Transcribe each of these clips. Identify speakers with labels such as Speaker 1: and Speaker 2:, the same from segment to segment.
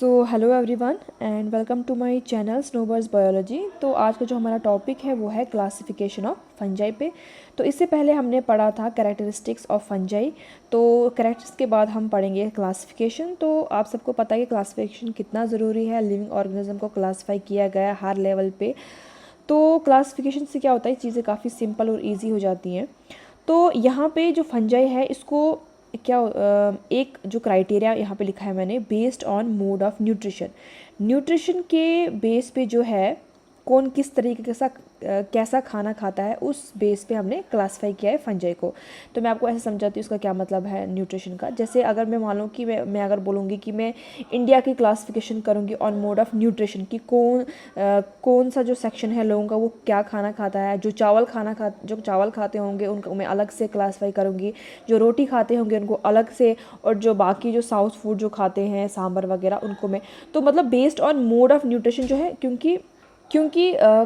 Speaker 1: So hello everyone and welcome to my channel snowbirds biology. तो आज का जो हमारा टॉपिक है वो है क्लासिफिकेशन ऑफ फंजाई पे। तो इससे पहले हमने पढ़ा था कैरेक्टरिस्टिक्स ऑफ फंजाई। तो कैरेक्टरिस्टिक्स के बाद हम पढ़ेंगे क्लासिफिकेशन। तो आप सबको पता है कि क्लासिफिकेशन कितना ज़रूरी है। लिविंग ऑर्गेनिज्म को क्लासीफाई किया गया हर लेवल पे। तो क्लासिफिकेशन से क्या होता है, चीज़ें काफ़ी सिंपल और ईजी हो जाती हैं। तो यहाँ पे जो फंजाई है इसको क्या एक जो क्राइटेरिया यहाँ पे लिखा है मैंने, based on mode of nutrition. Nutrition के बेस पे जो है कौन किस तरीके का कैसा खाना खाता है उस बेस पे हमने क्लासिफाई किया है फंजाई को। तो मैं आपको ऐसे समझाती हूँ उसका क्या मतलब है न्यूट्रिशन का। जैसे अगर मैं मान लूँ कि मैं अगर बोलूँगी कि मैं इंडिया की क्लासिफिकेशन करूँगी ऑन मोड ऑफ न्यूट्रिशन कि कौन सा जो सेक्शन है लोगों का वो क्या खाना खाता है। जो चावल खाते होंगे उनको मैं अलग से क्लासिफाई करूँगी, जो रोटी खाते होंगे उनको अलग से, और जो बाकी जो साउथ फूड जो खाते हैं सांभर वगैरह उनको मैं, तो मतलब based on mode of nutrition जो है, क्योंकि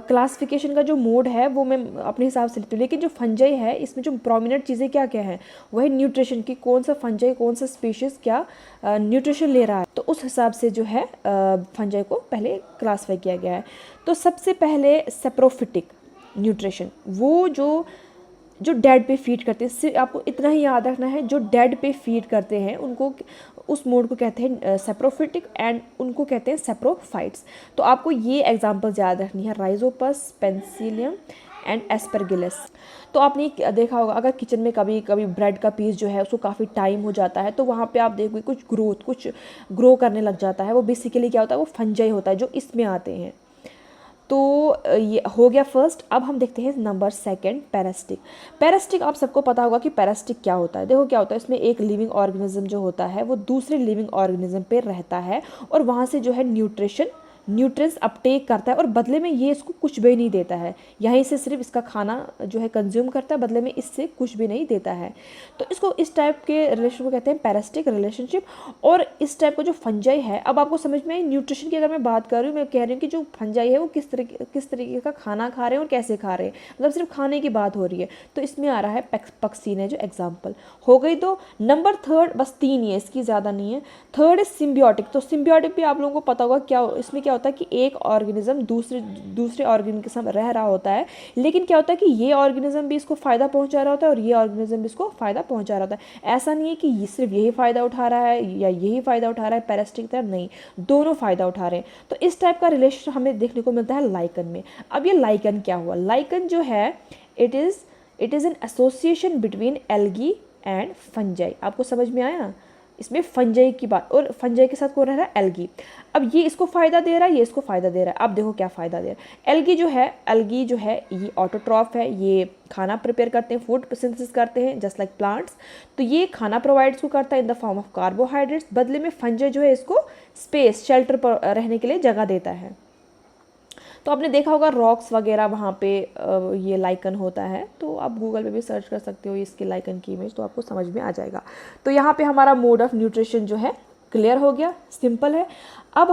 Speaker 1: क्लासिफिकेशन का जो मोड है वो मैं अपने हिसाब से लेती हूँ। लेकिन जो फंजाई है इसमें जो प्रोमिनेंट चीज़ें क्या क्या हैं वो है न्यूट्रिशन की, कौन सा फंजाई कौन सा स्पीशीज़ क्या न्यूट्रिशन ले रहा है। तो उस हिसाब से जो है फंजाई को पहले क्लासिफाई किया गया है। तो सबसे पहले सेप्रोफिटिक न्यूट्रिशन, वो जो डेड पे फीड करते हैं, सिर्फ आपको इतना ही याद रखना है, जो डेड पे फीड करते हैं उनको उस मोड को कहते हैं सेप्रोफिटिक एंड उनको कहते हैं सेप्रोफाइट्स। तो आपको ये एग्जांपल्स याद रखनी है, राइजोपस, पेंसिलियम एंड एस्परगिलस। तो आपने देखा होगा अगर किचन में कभी कभी ब्रेड का पीस जो है उसको काफ़ी टाइम हो जाता है तो वहाँ पे आप देखोगे कुछ ग्रो करने लग जाता है। वो बेसिकली क्या होता है, वो फंजाई होता है जो इसमें आते हैं। तो ये हो गया फर्स्ट। अब हम देखते हैं नंबर सेकंड, पैरासिटिक आप सबको पता होगा कि पैरासिटिक क्या होता है। देखो क्या होता है, इसमें एक लिविंग ऑर्गेनिज्म जो होता है वो दूसरे लिविंग ऑर्गेनिज्म पे रहता है और वहाँ से जो है न्यूट्रिएंट्स अपटेक करता है और बदले में ये इसको कुछ भी नहीं देता है। यहीं से सिर्फ इसका खाना जो है कंज्यूम करता है, बदले में इससे कुछ भी नहीं देता है। तो इसको इस टाइप के रिलेशन को कहते हैं पैरासिटिक रिलेशनशिप। और इस टाइप का जो फंजाई है, अब आपको समझ में आई न्यूट्रिशन की अगर मैं बात कर रही हूँ, मैं कह रही हूँ कि जो फंजाई है वो किस तरीके का खाना खा रहे हैं और कैसे खा रहे हैं, मतलब सिर्फ खाने की बात हो रही है। तो इसमें आ रहा है पक्सीन है जो एग्जाम्पल हो गई। तो नंबर थर्ड, बस 3 ही है, इसकी ज़्यादा नहीं है। Third is symbiotic. तो सिम्बियोटिक भी आप लोगों को पता होगा क्या, इसमें क्या होता है कि एक ऑर्गेनिज्म दूसरे ऑर्गेनिज्म रह रहा होता है, लेकिन क्या होता है कि ये ऑर्गेनिज्म भी इसको फ़ायदा पहुंचा रहा होता है और ये ऑर्गेनिज्म भी इसको फ़ायदा पहुंचा रहा होता है। ऐसा नहीं है कि ये सिर्फ यही फ़ायदा उठा रहा है या यही फ़ायदा उठा रहा है पैरासिटिक तरह, नहीं, दोनों फ़ायदा उठा रहे हैं। तो इस टाइप का रिलेशन हमें देखने को मिलता है लाइकन में। अब ये लाइकन क्या हुआ, लाइकन जो है it is an association between algae and fungi. आपको समझ में आया, इसमें फंजाई की बात, और फंजाई के साथ कौन रह रहा है, एल्गी। अब ये इसको फ़ायदा दे रहा है, ये इसको फ़ायदा दे रहा है। अब देखो क्या फ़ायदा दे रहा है। एल्गी जो है ये ऑटोट्रॉफ है, ये खाना प्रिपेयर करते हैं, फूड सिंथेसिस करते हैं जस्ट लाइक प्लांट्स। तो ये खाना प्रोवाइड इसको करता है in the form of carbohydrates, बदले में फंजाई जो है इसको स्पेस, शेल्टर पर रहने के लिए जगह देता है। तो आपने देखा होगा रॉक्स वगैरह वहाँ पे ये लाइकन होता है। तो आप गूगल पे भी सर्च कर सकते हो इसके लाइकन की इमेज, तो आपको समझ में आ जाएगा। तो यहाँ पे हमारा मोड ऑफ न्यूट्रिशन जो है क्लियर हो गया, सिंपल है। अब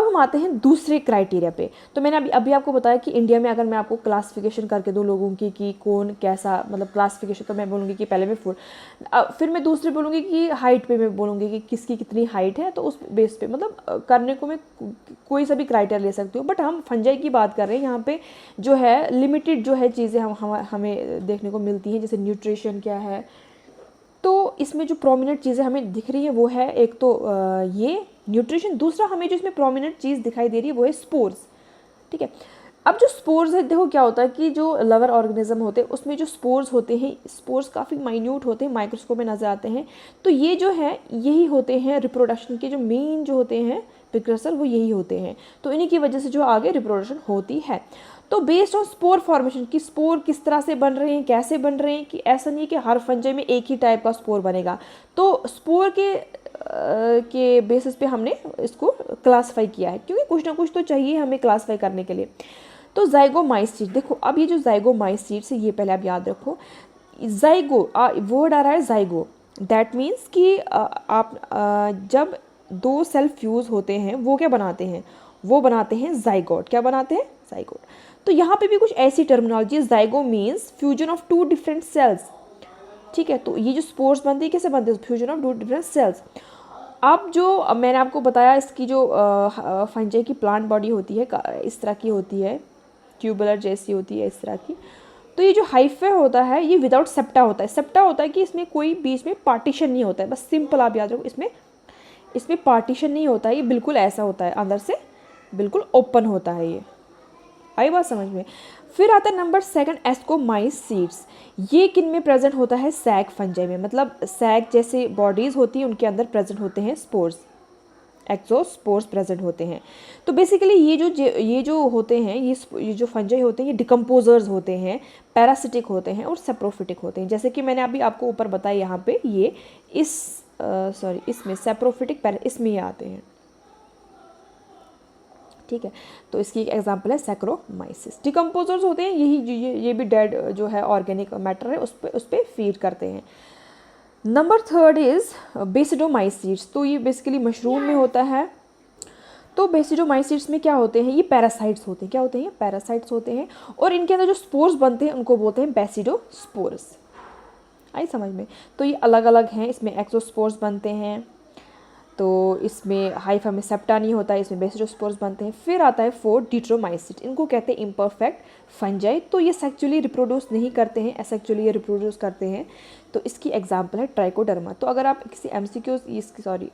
Speaker 1: हम आते हैं दूसरे क्राइटेरिया पे। तो मैंने अभी आपको बताया कि इंडिया में अगर मैं आपको क्लासिफिकेशन करके दूँ लोगों की कि कौन कैसा, मतलब क्लासिफिकेशन, तो मैं बोलूँगी कि पहले मैं फूड, फिर मैं दूसरे बोलूँगी कि हाइट पे मैं बोलूँगी कि किसकी कितनी हाइट है। तो उस बेस पे मतलब करने को मैं कोई सा भी क्राइटेरिया ले सकती हूँ। बट हम फंजाई की बात कर रहे हैं, यहाँ पे जो है लिमिटेड जो है चीज़ें हमें देखने को मिलती हैं, जैसे न्यूट्रिशन क्या है। तो इसमें जो प्रोमिनेंट चीज़ें हमें दिख रही हैं वो है एक तो ये न्यूट्रिशन, दूसरा हमें जो इसमें प्रोमिनेंट चीज़ दिखाई दे रही है वो है स्पोर्स। ठीक है, अब जो स्पोर्स है, देखो क्या होता है कि जो लवर ऑर्गेनिज्म होते हैं उसमें जो स्पोर्स होते हैं, स्पोर्स काफ़ी माइन्यूट होते हैं, माइक्रोस्कोप में नजर आते हैं। तो ये जो है यही होते हैं रिप्रोडक्शन के जो मेन जो होते हैं प्रिकर्सर, वो यही होते हैं। तो इन्हीं की वजह से जो आगे रिप्रोडक्शन होती है। तो बेस्ड ऑन स्पोर फॉर्मेशन की स्पोर किस तरह से बन रहे हैं, कैसे बन रहे हैं, कि ऐसा नहीं है कि हर फंजाई में एक ही टाइप का स्पोर बनेगा। तो स्पोर के बेसिस पे हमने इसको क्लासिफाई किया है, क्योंकि कुछ ना कुछ तो चाहिए हमें क्लासिफाई करने के लिए। तो जाइगोमाइसीट, देखो अब ये जो जाइगोमाइसीट है ये पहले आप याद रखो। वर्ड आ रहा है जाइगो, दैट मीन्स कि जब 2 सेल फ्यूज होते हैं वो क्या बनाते हैं, वो बनाते हैं जाइगोट। क्या बनाते हैं, जाइगोट। तो यहाँ पे भी कुछ ऐसी terminology, zygote means fusion of 2 different cells. ठीक है, तो ये जो स्पोर्स बनते हैं कैसे बनते हैं, फ्यूजन ऑफ 2 डिफरेंट सेल्स। अब जो मैंने आपको बताया इसकी जो फंजाई की प्लांट बॉडी होती है इस तरह की होती है, ट्यूबुलर जैसी होती है इस तरह की। तो ये जो हाइफे होता है ये विदाउट सेप्टा होता है। सेप्टा होता है कि इसमें कोई बीच में पार्टीशन नहीं होता है, बस सिंपल आप याद रखो, इसमें पार्टीशन नहीं होता है, ये बिल्कुल ऐसा होता है, अंदर से बिल्कुल ओपन होता है। ये आई बात समझ में। फिर आता है नंबर 2 एस्कोमाइस सीड्स। ये किन में प्रेजेंट होता है? सैक फंजाई में, मतलब सैक जैसे बॉडीज़ होती हैं उनके अंदर प्रेजेंट होते हैं स्पोर्स, एक्सोस्पोर्स प्रेजेंट होते हैं। तो बेसिकली ये जो होते हैं, ये जो फंजाई होते हैं ये डिकम्पोजर्स होते हैं, पैरासिटिक होते हैं और सेप्रोफिटिक होते हैं। जैसे कि मैंने अभी आपको ऊपर बताया यहाँ पे ये इसमें सेप्रोफिटिक इसमें ये आते हैं, ठीक है। तो इसकी एक एग्जांपल है सैक्रोमाइसिस। डिकम्पोजर्स होते हैं ये भी डेड जो है ऑर्गेनिक मैटर है उस पर फीड करते हैं। Number 3 is basidiomycetes. तो ये बेसिकली मशरूम में होता है। तो बेसिडोमाइसीड्स में क्या होते हैं? ये पैरासाइट्स होते हैं। क्या होते हैं? पैरासाइट्स होते हैं। और इनके अंदर जो स्पोर्स बनते हैं उनको बोलते हैं बेसिडोस्पोर्स। आई समझ में। तो ये अलग अलग हैं, इसमें एक्सोस्पोर्स बनते हैं, तो इसमें हाइफा में सेप्टा नहीं होता है, इसमें बेसिडोस्पोर्स बनते हैं। फिर आता है 4 डिट्रोमाइसिट। इनको कहते हैं इम्परफेक्ट फंजाई। तो ये सेक्चुअली रिप्रोड्यूस नहीं करते हैं, एसेक्चुअली ये रिप्रोड्यूस करते हैं। तो इसकी एग्जांपल है ट्राइकोडर्मा। तो अगर आप किसी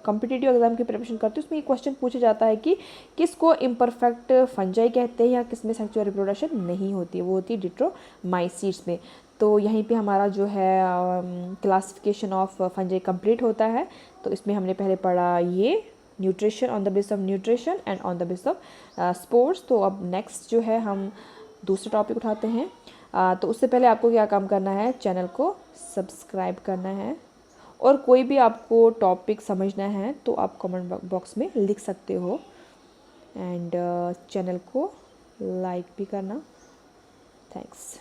Speaker 1: कॉम्पिटिटिव एग्जाम की प्रिपरेशन करते हो उसमें ये क्वेश्चन पूछा जाता है कि किसको इम्परफेक्ट फंजाई कहते हैं या किसमें सेक्चुअल रिप्रोडक्शन नहीं होती है, वो होती है डिट्रोमाइसिट्स में। तो यहीं पे हमारा जो है क्लासिफिकेशन ऑफ फंजाई कंप्लीट होता है। तो इसमें हमने पहले पढ़ा ये nutrition on the base of nutrition and on the base of sports. तो अब नेक्स्ट जो है हम दूसरा टॉपिक उठाते हैं। तो उससे पहले आपको क्या काम करना है? चैनल को सब्सक्राइब करना है, और कोई भी आपको टॉपिक समझना है तो आप कमेंट बॉक्स में लिख सकते हो, एंड चैनल को लाइक भी करना। थैंक्स।